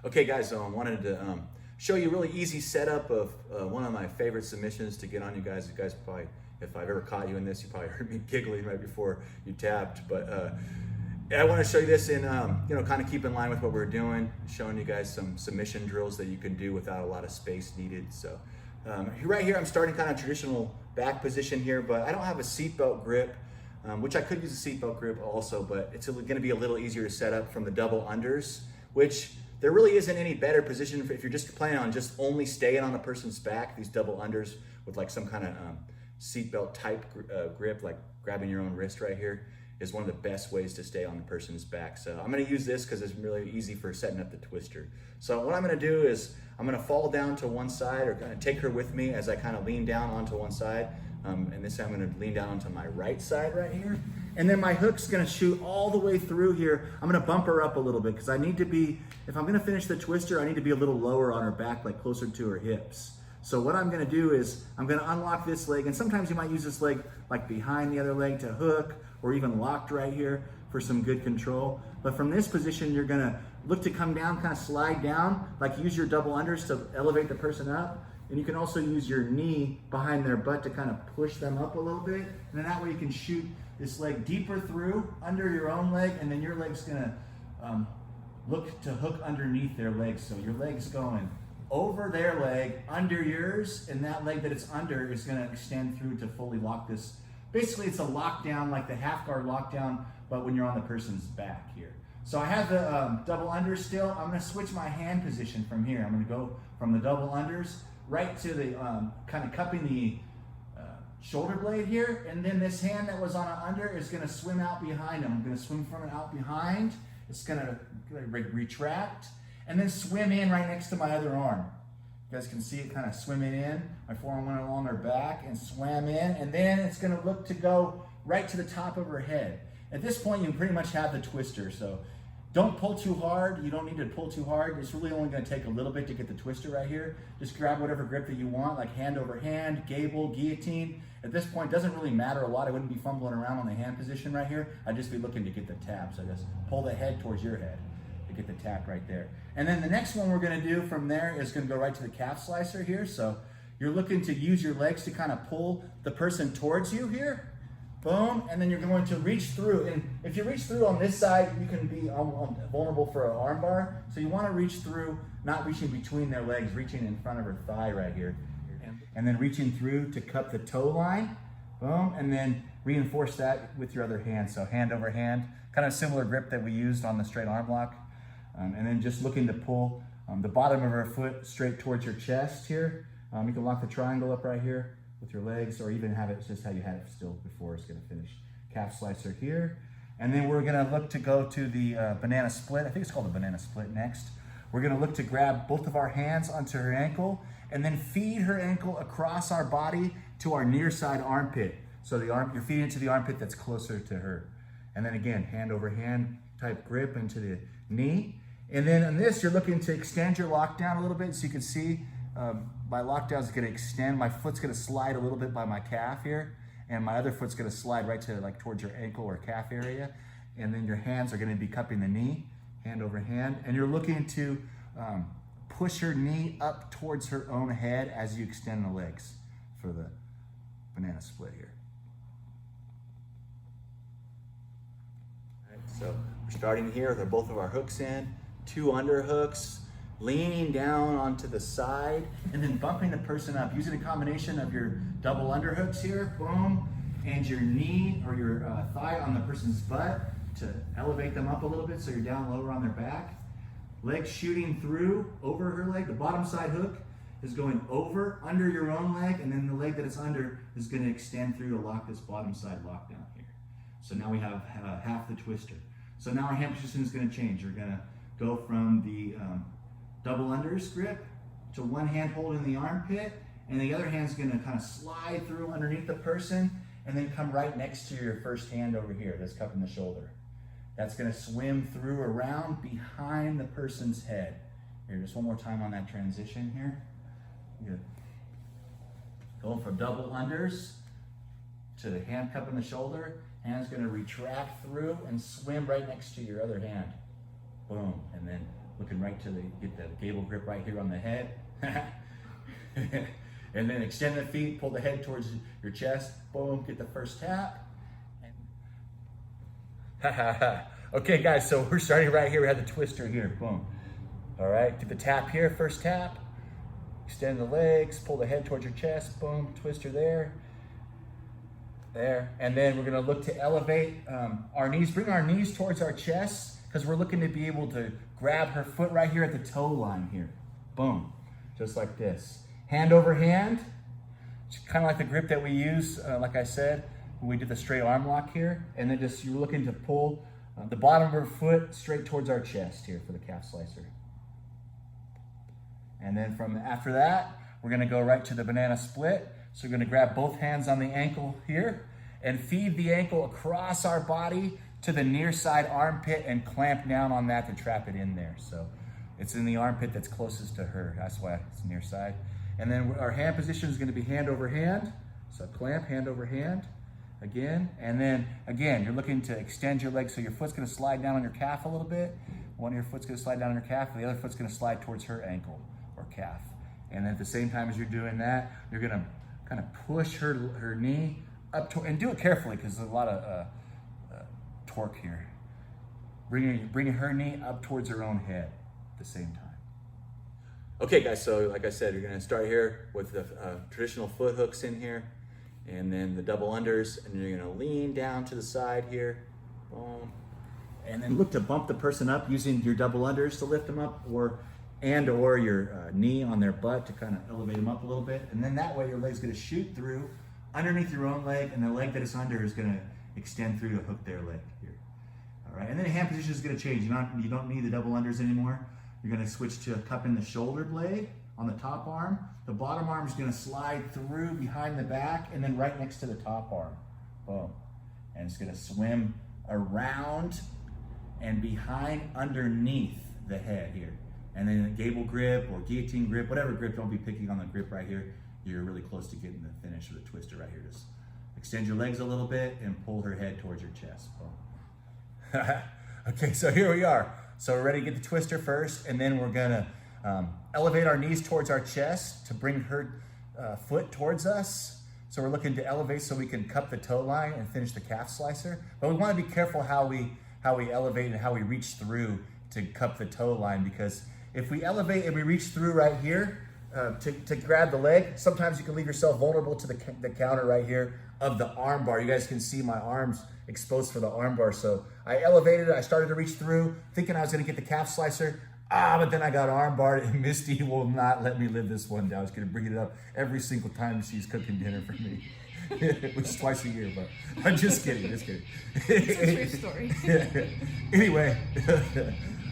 Okay guys, I wanted to show you a really easy setup of one of my favorite submissions to get on you guys. You guys probably, if I've ever caught you in this, you probably heard me giggling right before you tapped. But I want to show you this in, kind of keep in line with what we're doing, showing you guys some submission drills that you can do without a lot of space needed. So right here, I'm starting kind of traditional back position here, but I don't have a seatbelt grip, which I could use a seatbelt grip also, but it's going to be a little easier to set up from the double unders, which there really isn't any better position if you're just planning on just only staying on a person's back. These double unders with like some kind of seatbelt type grip, like grabbing your own wrist right here, is one of the best ways to stay on the person's back. So I'm gonna use this because it's really easy for setting up the twister. So what I'm gonna do is I'm gonna fall down to one side, or kind of take her with me as I kind of lean down onto one side. And this time I'm gonna lean down onto my right side right here. And then my hook's gonna shoot all the way through here. I'm gonna bump her up a little bit because I need to be, if I'm gonna finish the twister, I need to be a little lower on her back, like closer to her hips. So what I'm gonna do is I'm gonna unlock this leg, and sometimes you might use this leg like behind the other leg to hook, or even locked right here for some good control. But from this position, you're gonna look to come down, kind of slide down, like use your double unders to elevate the person up. And you can also use your knee behind their butt to kind of push them up a little bit. And then that way you can shoot this leg deeper through under your own leg, and then your leg's gonna look to hook underneath their legs. So your leg's going over their leg, under yours, and that leg that it's under is gonna extend through to fully lock this. Basically, it's a lockdown, like the half guard lockdown, but when you're on the person's back here. So I have the double unders still. I'm gonna switch my hand position from here. I'm gonna go from the double unders right to the kind of cupping the shoulder blade here, and then this hand that was on an under is gonna swim out behind him. I'm gonna swim from it out behind. It's gonna retract, and then swim in right next to my other arm. You guys can see it kind of swimming in. My forearm went along her back and swam in, and then it's gonna look to go right to the top of her head. At this point, you pretty much have the twister, so don't pull too hard. You don't need to pull too hard. It's really only gonna take a little bit to get the twister right here. Just grab whatever grip that you want, like hand over hand, gable, guillotine. At this point, it doesn't really matter a lot. I wouldn't be fumbling around on the hand position right here. I'd just be looking to get the tap. So just pull the head towards your head to get the tap right there. And then the next one we're gonna do from there is gonna go right to the calf slicer here. So you're looking to use your legs to kind of pull the person towards you here. Boom, and then you're going to reach through. And if you reach through on this side, you can be vulnerable for an arm bar. So you want to reach through, not reaching between their legs, reaching in front of her thigh right here. And then reaching through to cup the toe line. Boom, and then reinforce that with your other hand. So hand over hand, kind of similar grip that we used on the straight arm lock. And then just looking to pull the bottom of her foot straight towards your chest here. You can lock the triangle up right here with your legs, or even have it just how you had it still before. It's gonna finish. Calf slicer here. And then we're gonna look to go to the banana split. I think it's called the banana split next. We're gonna look to grab both of our hands onto her ankle and then feed her ankle across our body to our near side armpit. So you're feeding it to the armpit that's closer to her. And then again, hand over hand type grip into the knee. And then on this, you're looking to extend your lockdown a little bit, so you can see my lockdown is going to extend. My foot's going to slide a little bit by my calf here, and my other foot's going to slide right to like towards your ankle or calf area. And then your hands are going to be cupping the knee, hand over hand, and you're looking to push her knee up towards her own head as you extend the legs for the banana split here. All right, so we're starting here with both of our hooks in, 2 underhooks, leaning down onto the side, and then bumping the person up, using a combination of your double underhooks here, boom, and your knee or your thigh on the person's butt to elevate them up a little bit so you're down lower on their back. Legs shooting through over her leg. The bottom side hook is going over, under your own leg, and then the leg that it's under is gonna extend through to lock this bottom side lockdown here. So now we have half the twister. So now our hand position is gonna change. You're gonna go from the double unders grip to one hand holding the armpit, and the other hand's gonna kind of slide through underneath the person and then come right next to your first hand over here that's cupping the shoulder. That's gonna swim through around behind the person's head. Here, just one more time on that transition here. Good. Going from double unders to the hand cupping the shoulder. Hand's gonna retract through and swim right next to your other hand. Boom, and then looking right to get the gable grip right here on the head. And then extend the feet, pull the head towards your chest, boom, get the first tap. Okay guys, so we're starting right here. We have the twister here, boom. All right, get the tap here, first tap. Extend the legs, pull the head towards your chest, boom, twister there. There, and then we're gonna look to elevate our knees, bring our knees towards our chest, because we're looking to be able to grab her foot right here at the toe line here. Boom, just like this. Hand over hand, it's kind of like the grip that we use, like I said, when we did the straight arm lock here. And then just you're looking to pull the bottom of her foot straight towards our chest here for the calf slicer. And then from after that, we're gonna go right to the banana split. So we're gonna grab both hands on the ankle here and feed the ankle across our body to the near side armpit and clamp down on that to trap it in there. So it's in the armpit that's closest to her. That's why it's near side. And then our hand position is gonna be hand over hand. So clamp, hand over hand, again. And then again, you're looking to extend your legs so your foot's gonna slide down on your calf a little bit. One of your foot's gonna slide down on your calf, and the other foot's gonna slide towards her ankle or calf. And at the same time as you're doing that, you're gonna kind of push her knee up to, and do it carefully because there's a lot of torque here. Bringing her knee up towards her own head at the same time. Okay guys, so like I said, you're gonna start here with the traditional foot hooks in here, and then the double unders, and you're gonna lean down to the side here, boom. And then look to bump the person up using your double unders to lift them up, or your knee on their butt to kind of elevate them up a little bit. And then that way your leg's gonna shoot through underneath your own leg, and the leg that it's under is gonna extend through to hook their leg here. All right, and then the hand position is gonna change. You don't need the double unders anymore. You're gonna switch to cupping the shoulder blade on the top arm. The bottom arm is gonna slide through behind the back and then right next to the top arm. Boom. And it's gonna swim around and behind underneath the head here. And then a gable grip or guillotine grip, whatever grip, don't be picking on the grip right here. You're really close to getting the finish of the twister right here. Just extend your legs a little bit and pull her head towards your chest. Boom. Okay, so here we are. So we're ready to get the twister first, and then we're gonna elevate our knees towards our chest to bring her foot towards us. So we're looking to elevate so we can cup the toe line and finish the calf slicer. But we wanna be careful how we elevate and how we reach through to cup the toe line, because if we elevate and we reach through right here to grab the leg, sometimes you can leave yourself vulnerable to the counter right here of the arm bar. You guys can see my arms exposed for the arm bar. So I elevated it, I started to reach through, thinking I was gonna get the calf slicer, but then I got arm barred, and Misty will not let me live this one down. She's gonna bring it up every single time she's cooking dinner for me. Which is twice a year, but I'm just kidding, just kidding. It's a true story. Anyway,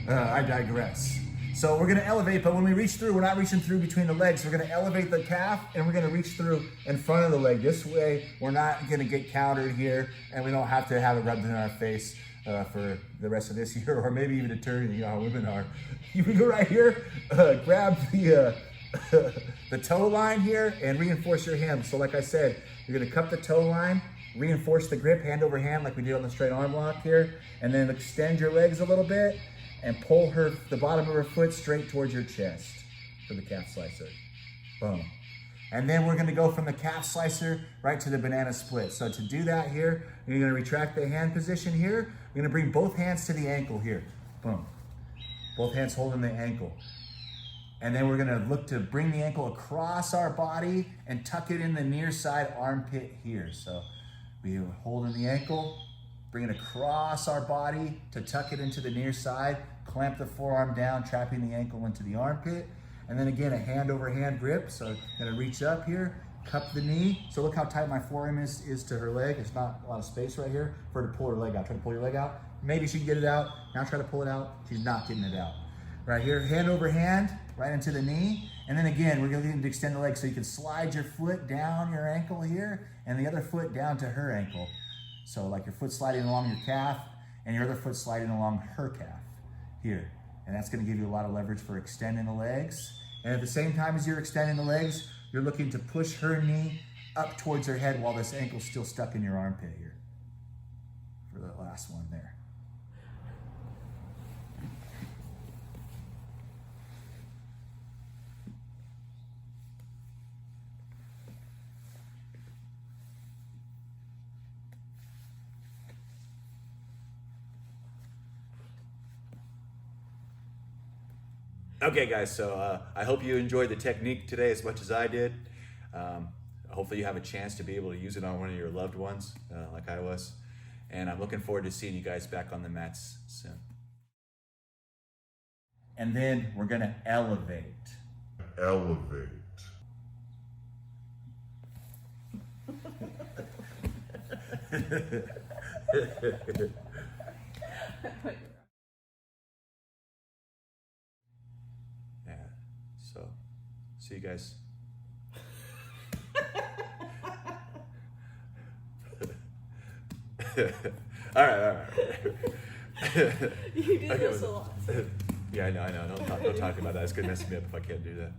I digress. So we're gonna elevate, but when we reach through, we're not reaching through between the legs. We're gonna elevate the calf, and we're gonna reach through in front of the leg. This way, we're not gonna get countered here, and we don't have to have it rubbed in our face for the rest of this year, or maybe even eternity. You know how women are. You can go right here, grab the toe line here, and reinforce your hand. So like I said, you're gonna cup the toe line, reinforce the grip, hand over hand, like we did on the straight arm lock here, and then extend your legs a little bit, and pull the bottom of her foot straight towards your chest for the calf slicer. Boom. And then we're gonna go from the calf slicer right to the banana split. So to do that here, you're gonna retract the hand position here. You're gonna bring both hands to the ankle here. Boom. Both hands holding the ankle. And then we're gonna look to bring the ankle across our body and tuck it in the near side armpit here. So we're holding the ankle, bring it across our body to tuck it into the near side, clamp the forearm down, trapping the ankle into the armpit. And then again, a hand over hand grip. So gonna reach up here, cup the knee. So look how tight my forearm is to her leg. It's not a lot of space right here for her to pull her leg out. Try to pull your leg out. Maybe she can get it out. Now try to pull it out. She's not getting it out. Right here, hand over hand, right into the knee. And then again, we're gonna need to extend the leg so you can slide your foot down your ankle here and the other foot down to her ankle. So like your foot sliding along your calf and your other foot sliding along her calf here. And that's gonna give you a lot of leverage for extending the legs. And at the same time as you're extending the legs, you're looking to push her knee up towards her head while this ankle's still stuck in your armpit here for the last one there. Okay, guys, so I hope you enjoyed the technique today as much as I did. Hopefully you have a chance to be able to use it on one of your loved ones, like I was. And I'm looking forward to seeing you guys back on the mats soon. And then we're gonna elevate. Elevate. Yeah, so see you guys. all right. You do Okay, this a lot. Yeah, I know. Don't talk about that. It's gonna mess me up if I can't do that.